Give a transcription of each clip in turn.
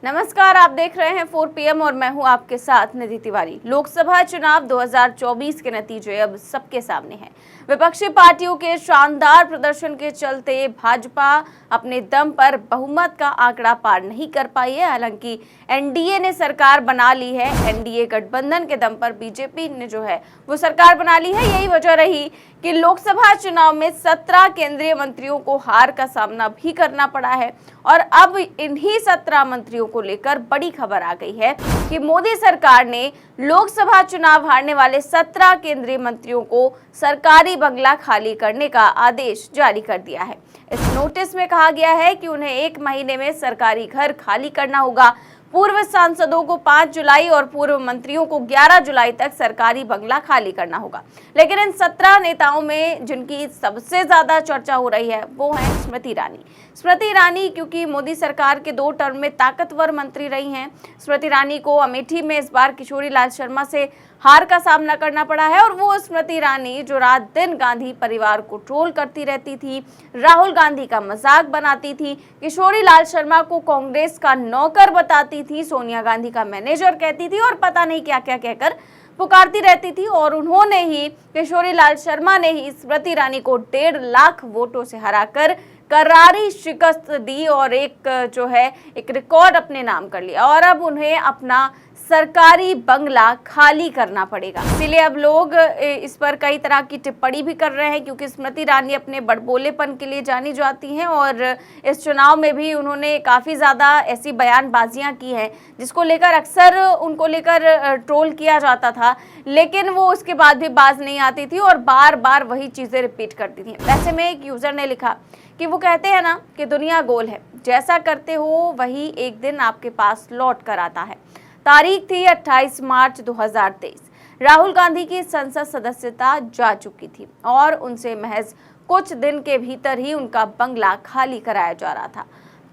नमस्कार, आप देख रहे हैं 4 PM और मैं हूं आपके साथ निधि तिवारी। लोकसभा चुनाव 2024 के नतीजे अब सबके सामने हैं। विपक्षी पार्टियों के शानदार प्रदर्शन के चलते भाजपा अपने दम पर बहुमत का आंकड़ा पार नहीं कर पाई है। हालांकि एनडीए ने सरकार बना ली है। एनडीए गठबंधन के दम पर बीजेपी ने जो है वो सरकार बना ली है। यही वजह रही कि लोकसभा चुनाव में 17 केंद्रीय मंत्रियों को हार का सामना भी करना पड़ा है। और अब इन्हीं 17 मंत्रियों को लेकर बड़ी खबर आ गई है कि मोदी सरकार ने लोकसभा चुनाव हारने वाले 17 केंद्रीय मंत्रियों को सरकारी बंगला खाली करने का आदेश जारी कर दिया है। इस नोटिस में कहा गया है कि उन्हें 1 महीने में सरकारी घर खाली करना होगा। पूर्व सांसदों को 5 जुलाई और पूर्व मंत्रियों को 11 जुलाई तक सरकारी बंगला खाली करना होगा। लेकिन इन 17 नेताओं में जिनकी सबसे ज्यादा चर्चा हो रही है वो है स्मृति ईरानी। स्मृति ईरानी क्योंकि मोदी सरकार के 2 टर्म में ताकतवर मंत्री रही हैं। स्मृति ईरानी को अमेठी में इस बार किशोरी लाल शर्मा से हार का सामना करना पड़ा है। और वो स्मृति ईरानी जो रात दिन गांधी परिवार को ट्रोल करती रहती थी, राहुल गांधी का मजाक बनाती थी, किशोरी लाल शर्मा को कांग्रेस का नौकर बताती थी, सोनिया गांधी का मैनेजर कहती थी और पता नहीं क्या क्या कहकर पुकारती रहती थी। और उन्होंने ही, किशोरी लाल शर्मा ने ही स्मृति ईरानी को 1.5 लाख वोटों से हराकर करारी शिकस्त दी और एक रिकॉर्ड अपने नाम कर लिया। और अब उन्हें अपना सरकारी बंगला खाली करना पड़ेगा। इसीलिए अब लोग इस पर कई तरह की टिप्पणी भी कर रहे हैं क्योंकि स्मृति ईरानी अपने बड़बोलेपन के लिए जानी जाती हैं और इस चुनाव में भी उन्होंने काफ़ी ज़्यादा ऐसी बयानबाजियां की हैं जिसको लेकर अक्सर उनको लेकर ट्रोल किया जाता था, लेकिन वो उसके बाद भी बाज नहीं आती थी और बार बार वही चीज़ें रिपीट करती थी। ऐसे में एक यूज़र ने लिखा कि वो कहते हैं ना कि दुनिया गोल है, जैसा करते हो वही एक दिन आपके पास लौट कर आता है। तारीख थी 28 मार्च 2023। राहुल गांधी की संसद सदस्यता जा चुकी थी और उनसे महज कुछ दिन के भीतर ही उनका बंगला खाली कराया जा रहा था।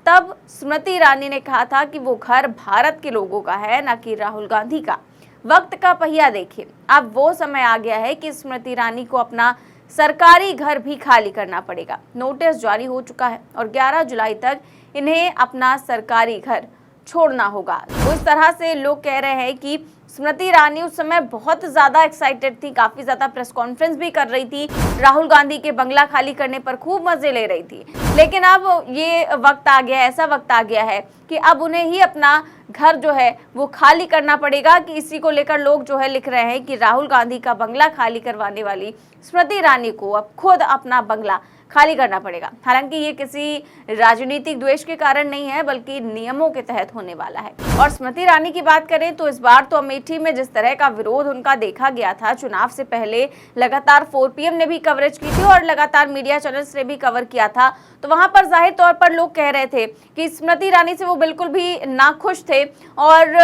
तब स्मृति ईरानी ने कहा था कि वो घर भारत के लोगों का है, न कि राहुल गांधी का। वक्त का पहिया देखिए, अब वो समय आ गया है कि स्मृति ईरानी को अपना सरकारी घर भी खाली करना पड़ेगा। नोटिस जारी हो चुका है और 11 जुलाई तक इन्हें अपना सरकारी घर छोड़ना होगा। तो इस तरह से लोग कह रहे हैं कि स्मृति ईरानी उस समय बहुत ज़्यादा एक्साइटेड थी, काफ़ी ज़्यादा प्रेस कॉन्फ्रेंस भी कर रही थी, राहुल गांधी के बंगला खाली करने पर खूब मज़े ले रही थी। लेकिन अब ये वक्त आ गया है, ऐसा वक्त आ गया है कि अब उन्हें ही अपना घर जो है वो खाली करना पड़ेगा। कि इसी को लेकर लोग जो है लिख रहे हैं कि राहुल गांधी का बंगला खाली करवाने वाली स्मृति ईरानी को अब खुद अपना बंगला खाली करना पड़ेगा। हालांकि ये किसी राजनीतिक द्वेष के कारण नहीं है बल्कि नियमों के तहत होने वाला है। और स्मृति ईरानी की बात करें तो इस बार तो अमेठी में जिस तरह का विरोध उनका देखा गया था, चुनाव से पहले लगातार 4 PM ने भी कवरेज की थी और लगातार मीडिया चैनल्स ने भी कवर किया था, तो वहां पर जाहिर तौर पर लोग कह रहे थे कि स्मृति ईरानी से वो बिल्कुल भी नाखुश थे और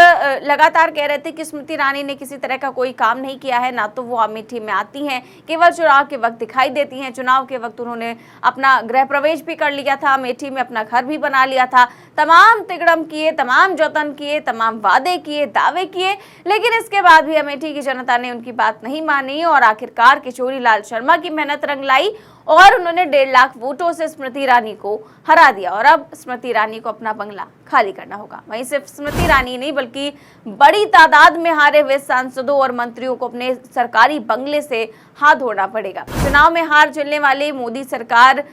लगातार कह रहे थे कि स्मृति ईरानी ने किसी तरह का कोई काम नहीं किया है, ना तो वो अमेठी में आती हैं, केवल चुनाव के वक्त दिखाई देती हैं। चुनाव के वक्त उन्होंने अपना गृह प्रवेश भी कर लिया था, अमेठी में अपना घर भी बना लिया था, तमाम तिकड़म किए, तमाम जतन किए, तमाम वादे किए, दावे किए, लेकिन इसके बाद भी अमेठी की जनता ने उनकी बात नहीं मानी और आखिरकार किशोरी लाल शर्मा की मेहनत रंग लाई और उन्होंने 1.5 लाख वोटों से स्मृति ईरानी को हरा दिया। और अब स्मृति ईरानी को अपना बंगला खाली करना होगा। वहीं सिर्फ स्मृति ईरानी नहीं बल्कि बड़ी तादाद में हारे हुए सांसदों और मंत्रियों को अपने सरकारी बंगले से हाथ धोना पड़ेगा। चुनाव में हार झेलने वाले मोदी सरकार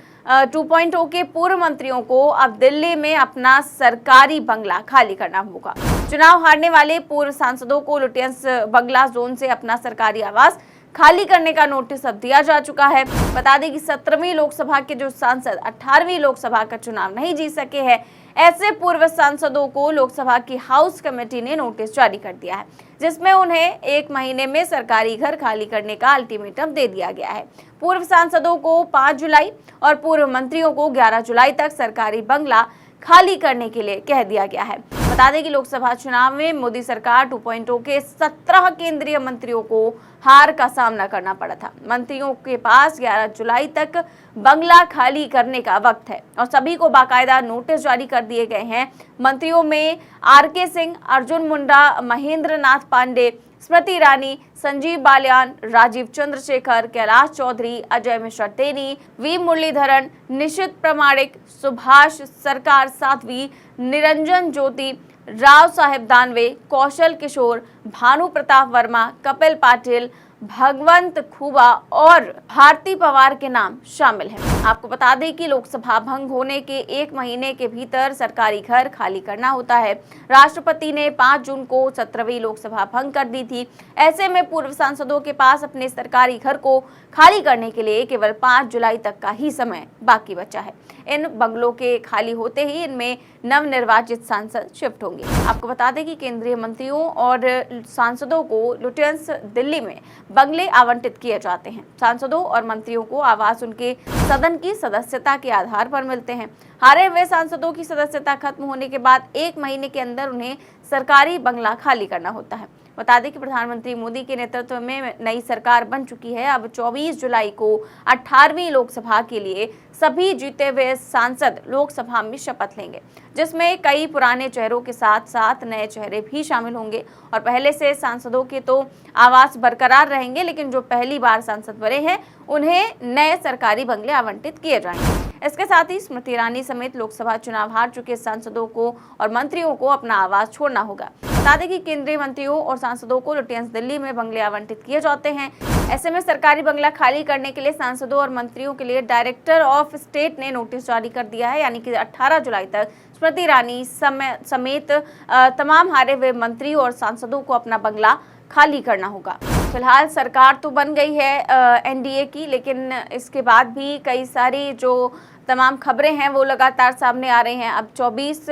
2.0 के पूर्व मंत्रियों को अब दिल्ली में अपना सरकारी बंगला खाली करना होगा। चुनाव हारने वाले पूर्व सांसदों को लुटियंस बंगला जोन से अपना सरकारी आवास खाली करने का नोटिस अब दिया जा चुका है। बता दें कि 17वीं लोकसभा के जो सांसद 18वीं लोकसभा का चुनाव नहीं जीत सके हैं, ऐसे पूर्व सांसदों को लोकसभा की हाउस कमेटी ने नोटिस जारी कर दिया है, जिसमें उन्हें 1 महीने में सरकारी घर खाली करने का अल्टीमेटम दे दिया गया है। पूर्व सांसदों को 5 जुलाई और पूर्व मंत्रियों को 11 जुलाई तक सरकारी बंगला खाली करने के लिए कह दिया गया है। बता दें कि लोकसभा चुनाव में मोदी सरकार 2.0 के 17 केंद्रीय मंत्रियों को हार का सामना करना पड़ा था। मंत्रियों के पास 11 जुलाई तक बंगला खाली करने का वक्त है और सभी को बाकायदा नोटिस जारी कर दिए गए हैं। मंत्रियों में RK सिंह, अर्जुन मुंडा, महेंद्र नाथ पांडे, स्मृति ईरानी, संजीव बालियान, राजीव चंद्रशेखर, कैलाश चौधरी, अजय मिश्रा टेनी, वी मुरलीधरन, निशित प्रमाणिक, सुभाष सरकार साध्वी, निरंजन ज्योति, राव साहेब दानवे, कौशल किशोर, भानु प्रताप वर्मा, कपिल पाटिल, भगवंत खुबा और भारती पवार के नाम शामिल हैं। आपको बता दें कि लोकसभा भंग होने के 1 महीने के भीतर सरकारी घर खाली करना होता है। राष्ट्रपति ने 5 जून को 17वीं लोकसभा भंग कर दी थी। ऐसे में पूर्व सांसदों के पास अपने सरकारी घर को खाली करने के लिए केवल 5 जुलाई तक का ही समय बाकी बचा है। इन बंगलों के खाली होते ही इनमें नवनिर्वाचित सांसद शिफ्ट होंगे। आपको बता दें कि केंद्रीय मंत्रियों और सांसदों को लुटियंस दिल्ली में बंगले आवंटित किए जाते हैं। सांसदों और मंत्रियों को आवास उनके सदन की सदस्यता के आधार पर मिलते हैं। हारे हुए सांसदों की सदस्यता खत्म होने के बाद 1 महीने के अंदर उन्हें सरकारी बंगला खाली करना होता है। बता दें कि प्रधानमंत्री मोदी के नेतृत्व में नई सरकार बन चुकी है। अब 24 जुलाई को 18वीं लोकसभा के लिए सभी जीते हुए सांसद लोकसभा में शपथ लेंगे, जिसमें कई पुराने चेहरों के साथ साथ नए चेहरे भी शामिल होंगे। और पहले से सांसदों के तो आवास बरकरार रहेंगे, लेकिन जो पहली बार सांसद बने हैं उन्हें नए सरकारी बंगले आवंटित किए जाएंगे। इसके साथ ही स्मृति ईरानी समेत लोकसभा चुनाव हार चुके सांसदों को और मंत्रियों को अपना आवास छोड़ना होगा। बता दें कि केंद्रीय मंत्रियों और सांसदों को लुटियंस दिल्ली में बंगले आवंटित किए जाते हैं। ऐसे में सरकारी बंगला खाली करने के लिए सांसदों और मंत्रियों के लिए डायरेक्टर ऑफ स्टेट ने नोटिस जारी कर दिया है, यानी कि 18 जुलाई तक स्मृति ईरानी समेत तमाम हारे हुए मंत्री और सांसदों को अपना बंगला खाली करना होगा। फिलहाल सरकार तो बन गई है एनडीए की, लेकिन इसके बाद भी कई सारी जो तमाम खबरें हैं वो लगातार सामने आ रही हैं। अब 24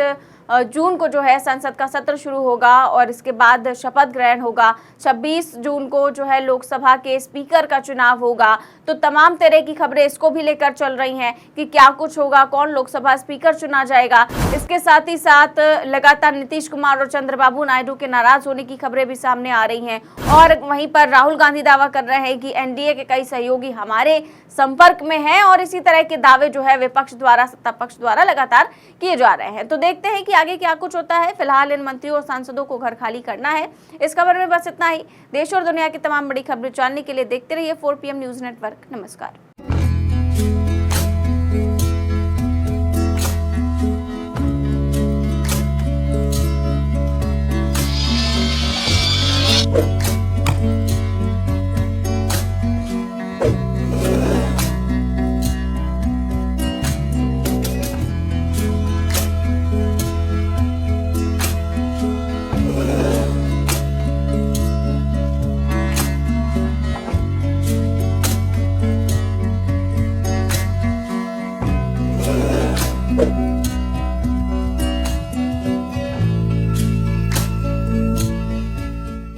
जून को जो है संसद का सत्र शुरू होगा और इसके बाद शपथ ग्रहण होगा। 26 जून को जो है लोकसभा के स्पीकर का चुनाव होगा। तो तमाम तरह की खबरें इसको भी लेकर चल रही हैं कि क्या कुछ होगा, कौन लोकसभा स्पीकर चुना जाएगा। इसके साथ ही साथ लगातार नीतीश कुमार और चंद्रबाबू नायडू के नाराज होने की खबरें भी सामने आ रही हैं। और वहीं पर राहुल गांधी दावा कर रहे हैं कि एनडीए के कई सहयोगी हमारे संपर्क में हैं और इसी तरह के दावे जो है विपक्ष द्वारा, सत्ता पक्ष द्वारा लगातार किए जा रहे हैं। तो देखते हैं कि आगे क्या कुछ होता है। फिलहाल इन मंत्रियों और सांसदों को घर खाली करना है। इस खबर में बस इतना ही। देश और दुनिया की तमाम बड़ी खबरें जानने के लिए देखते रहिए 4 PM न्यूज नेटवर्क। नमस्कार।